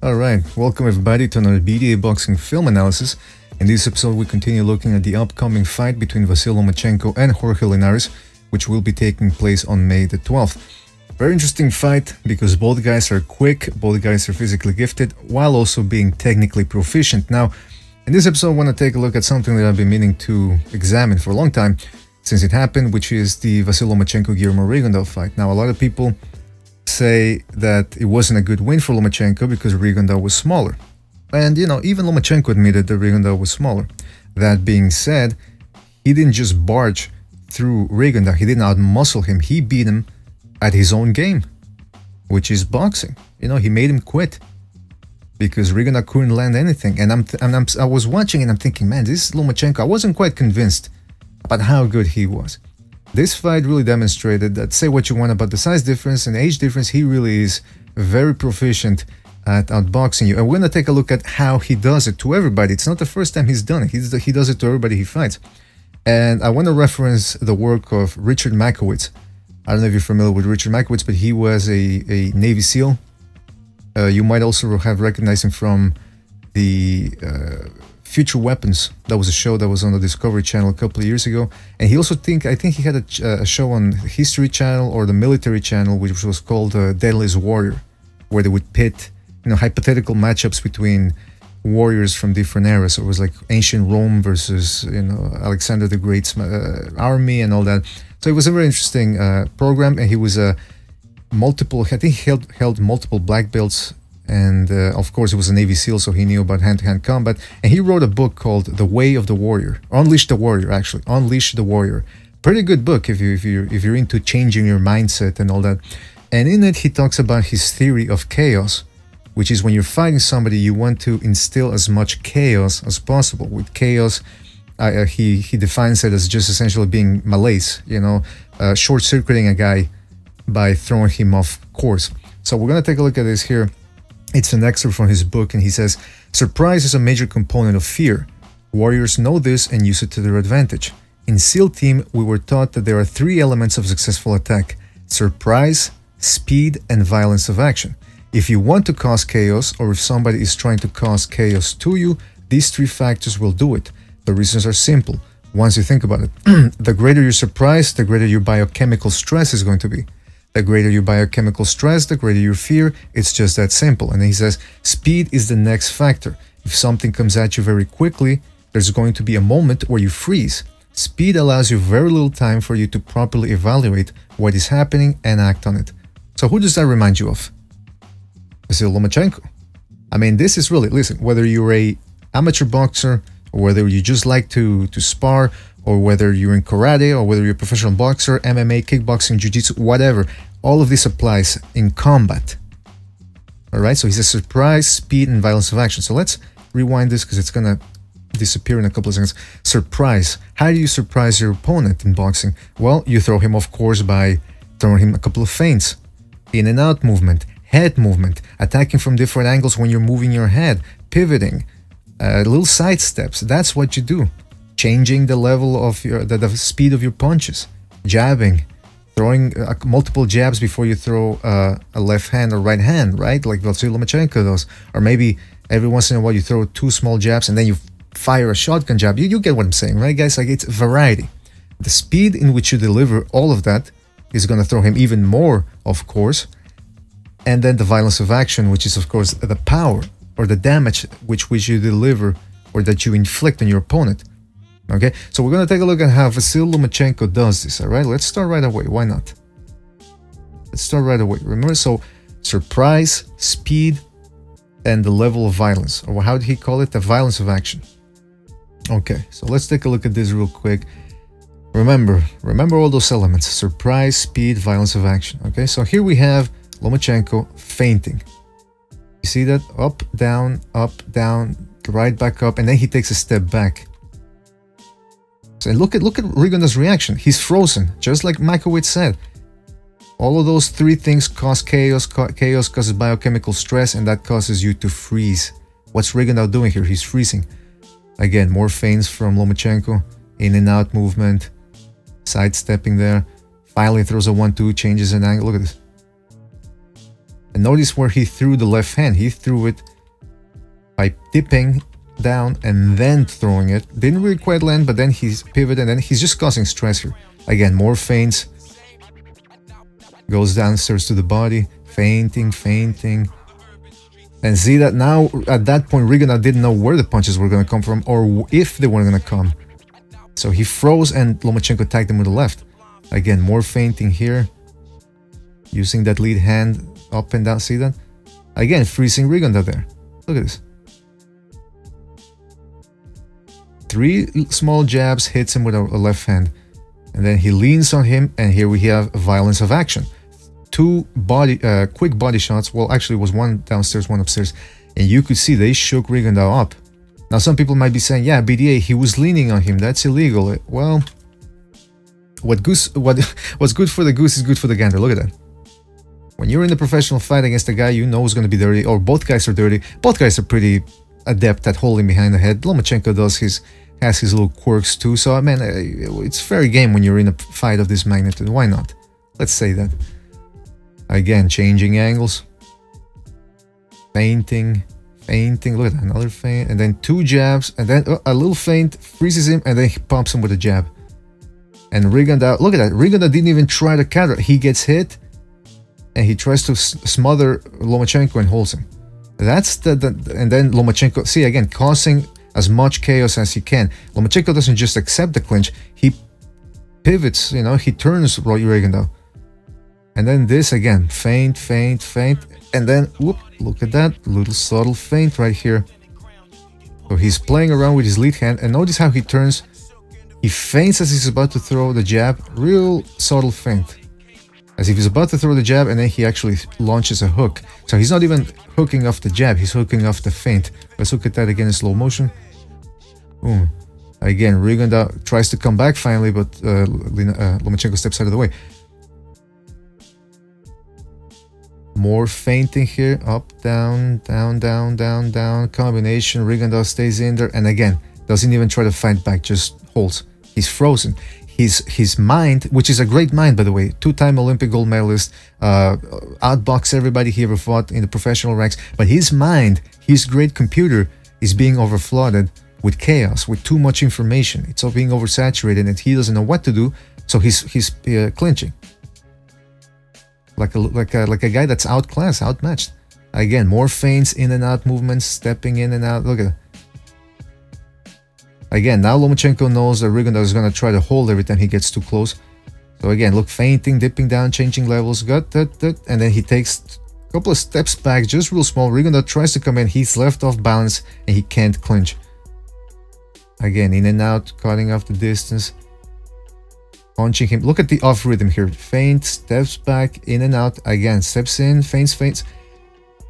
Alright, welcome everybody to another BDA Boxing Film Analysis. In this episode we continue looking at the upcoming fight between Vasyl Lomachenko and Jorge Linares, which will be taking place on May the 12th. Very interesting fight because both guys are quick, both guys are physically gifted, while also being technically proficient. Now, in this episode I want to take a look at something that I've been meaning to examine for a long time since it happened, which is the Vasyl Lomachenko-Guillermo Rigondeaux fight. Now, a lot of people say that it wasn't a good win for Lomachenko because Rigondeaux was smaller. And, you know, even Lomachenko admitted that Rigondeaux was smaller. That being said, he didn't just barge through Rigondeaux. He didn't out-muscle him. He beat him at his own game, which is boxing. You know, he made him quit because Rigondeaux couldn't land anything. And I was watching and I'm thinking, man, this is Lomachenko. I wasn't quite convinced about how good he was. This fight really demonstrated that, say what you want about the size difference and age difference, he really is very proficient at outboxing you. And we're going to take a look at how he does it to everybody. It's not the first time he's done it. He does it to everybody he fights. And I want to reference the work of Richard Makowitz. I don't know if you're familiar with Richard Makowitz, but he was a Navy SEAL. You might also have recognized him from the Future Weapons. That was a show that was on the Discovery Channel a couple of years ago. And he also I think he had a show on History Channel or the Military Channel, which was called Deadliest Warrior, where they would pit, you know, hypothetical matchups between warriors from different eras. So it was like ancient Rome versus, you know, Alexander the Great's army and all that. So it was a very interesting program, and he was I think he held multiple black belts. And of course, he was a Navy SEAL, so he knew about hand-to-hand combat. And he wrote a book called The Way of the Warrior, Unleash the Warrior, actually, Unleash the Warrior. Pretty good book if you're into changing your mindset and all that. And in it, he talks about his theory of chaos, which is when you're fighting somebody, you want to instill as much chaos as possible. With chaos, he defines it as just essentially being malaise, you know, short-circuiting a guy by throwing him off course. So we're going to take a look at this here. It's an excerpt from his book, and he says, "Surprise is a major component of fear. Warriors know this and use it to their advantage. In SEAL Team, we were taught that there are three elements of successful attack: surprise, speed, and violence of action. If you want to cause chaos, or if somebody is trying to cause chaos to you, these three factors will do it. The reasons are simple. Once you think about it, the greater your surprise, the greater your biochemical stress is going to be. The greater your biochemical stress, the greater your fear. It's just that simple." And he says, speed is the next factor. If something comes at you very quickly, there's going to be a moment where you freeze. Speed allows you very little time for you to properly evaluate what is happening and act on it. So who does that remind you of? Vasyl Lomachenko. I mean, this is really, listen, whether you're a amateur boxer, or whether you just like to spar, or whether you're in karate, or whether you're a professional boxer, MMA, kickboxing, jiu-jitsu, whatever, all of this applies in combat. Alright, so he says surprise, speed, and violence of action. So let's rewind this because it's gonna disappear in a couple of seconds. Surprise. How do you surprise your opponent in boxing? Well, you throw him off course by throwing him a couple of feints. In and out movement, head movement, attacking from different angles when you're moving your head, pivoting, little side steps. That's what you do. Changing the level of the speed of your punches, jabbing, throwing multiple jabs before you throw a left hand or right hand, right? Like Vasyl Lomachenko does. Or maybe every once in a while you throw two small jabs and then you fire a shotgun jab. You get what I'm saying, right, guys? Like, it's variety. The speed in which you deliver all of that is going to throw him even more, of course. And then the violence of action, which is, of course, the power or the damage which you deliver or that you inflict on your opponent. Okay, so we're going to take a look at how Vasyl Lomachenko does this, all right? Let's start right away. Why not? Let's start right away. Remember, so surprise, speed, and the level of violence. Or how did he call it? The violence of action. Okay, so let's take a look at this real quick. Remember all those elements: surprise, speed, violence of action. Okay, so here we have Lomachenko feinting. You see that? Up, down, right back up, and then he takes a step back. And look at Rigondeaux's reaction. He's frozen, just like Makowitz said. All of those three things cause chaos. Chaos causes biochemical stress, and that causes you to freeze. What's Rigondeaux doing here? He's freezing. Again, more feints from Lomachenko. In and out movement. Sidestepping there. Finally throws a 1-2, changes an angle. Look at this. And notice where he threw the left hand. He threw it by dipping down and then throwing it. Didn't really quite land, but then he's pivoted and then he's just causing stress here. Again, more feints. Goes downstairs to the body, feinting. And see that now, at that point, Rigondeaux didn't know where the punches were going to come from or if they were going to come. So he froze and Lomachenko tagged him with the left. Again, more feinting here. Using that lead hand up and down, see that? Again, freezing Rigondeaux there. Look at this. 3 small jabs, hits him with a left hand. And then he leans on him, and here we have violence of action. 2 quick body shots. Well, actually, it was one downstairs, one upstairs. And you could see they shook Rigondeaux up. Now, some people might be saying, yeah, BDA, he was leaning on him. That's illegal. Well, what's good for the goose is good for the gander. Look at that. When you're in a professional fight against a guy you know is going to be dirty, or both guys are dirty, both guys are pretty adept at holding behind the head. Lomachenko has his little quirks too. So, I mean, it's fair game when you're in a fight of this magnitude. Why not? Let's say that. Again, changing angles. Feinting. Look at that, another feint. And then 2 jabs. And then a little feint, freezes him, and then he pumps him with a jab. And Rigondeaux, look at that. Rigondeaux didn't even try to counter. He gets hit, and he tries to smother Lomachenko and holds him. That's and then Lomachenko, see again, causing as much chaos as he can. Lomachenko doesn't just accept the clinch, he pivots, you know, he turns Rigondeaux. And then this again, feint, and then, whoop, look at that, little subtle feint right here. So he's playing around with his lead hand, and notice how he turns. He feints as he's about to throw the jab, real subtle feint. As if he's about to throw the jab, and then he actually launches a hook. So he's not even hooking off the jab, he's hooking off the feint. Let's look at that again in slow motion. Boom. Again, Rigondeaux tries to come back finally, but Lomachenko steps out of the way. More feinting here, up, down, combination. Rigondeaux stays in there, and again, doesn't even try to fight back, just holds. He's frozen. His mind, which is a great mind, by the way, 2-time Olympic gold medalist, outboxed everybody he ever fought in the professional ranks, but his mind, his great computer, is being overflooded with chaos, with too much information. It's all being oversaturated, and he doesn't know what to do, so he's clinching. Like a guy that's outclassed, outmatched. Again, more feints, in and out movements, stepping in and out. Look at that. Again, now Lomachenko knows that Rigondeaux is going to try to hold every time he gets too close. So again, look, feinting, dipping down, changing levels, and then he takes a couple of steps back, just real small. Rigondeaux tries to come in, he's left off balance, and he can't clinch. Again, in and out, cutting off the distance. Punching him. Look at the off rhythm here. Feint, steps back, in and out. Again, steps in, feints.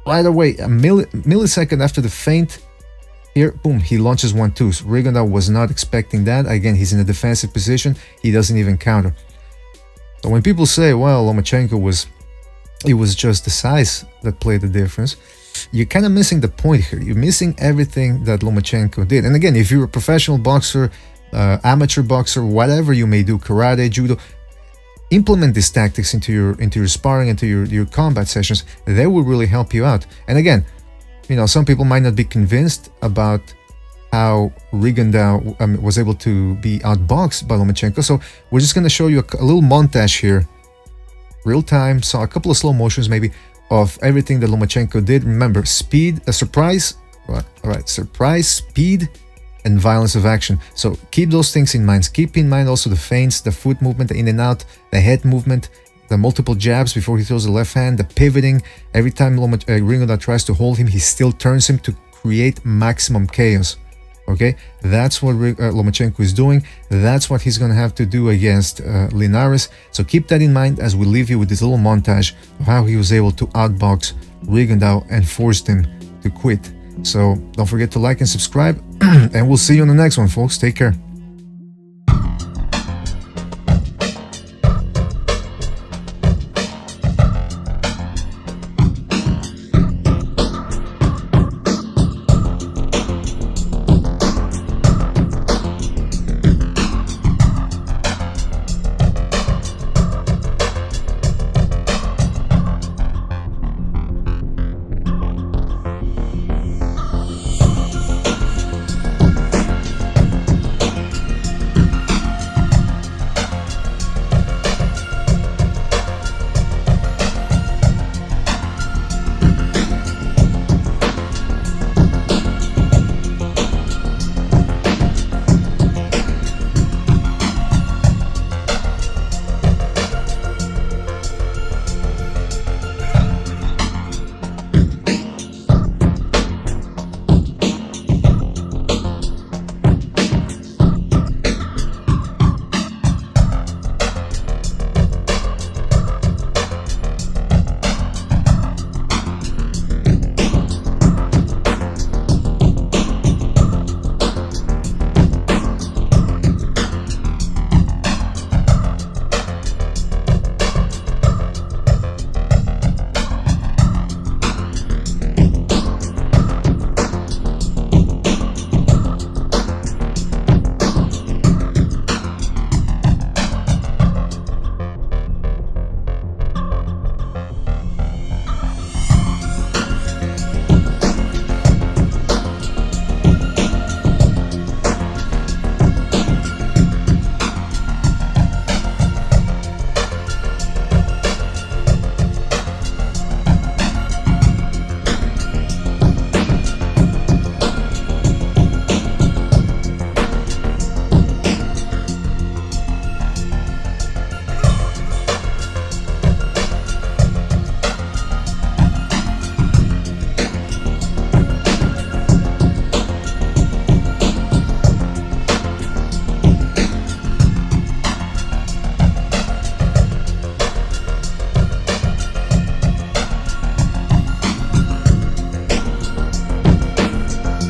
Right away, a millisecond after the feint, here, boom, he launches 1-2s. Rigondeaux was not expecting that. Again, he's in a defensive position. He doesn't even counter. So when people say, well, Lomachenko it was just the size that played the difference, you're kind of missing the point here. You're missing everything that Lomachenko did. And again, if you're a professional boxer, amateur boxer, whatever you may do, karate, judo, implement these tactics into your sparring, into your combat sessions. They will really help you out. And again, you know, some people might not be convinced about how Rigondeaux was able to be outboxed by Lomachenko. So we're just going to show you a little montage here, real time. So a couple of slow motions maybe of everything that Lomachenko did. Remember, speed, a surprise, right, surprise, speed, and violence of action. So keep those things in mind. Keep in mind also the feints, the foot movement, the in and out, the head movement, the multiple jabs before he throws the left hand, the pivoting. Every time Rigondeaux tries to hold him, he still turns him to create maximum chaos. Okay, that's what Lomachenko is doing. That's what he's going to have to do against Linares. So keep that in mind as we leave you with this little montage of how he was able to outbox Rigondeaux and forced him to quit. So don't forget to like and subscribe, and we'll see you on the next one, folks. Take care.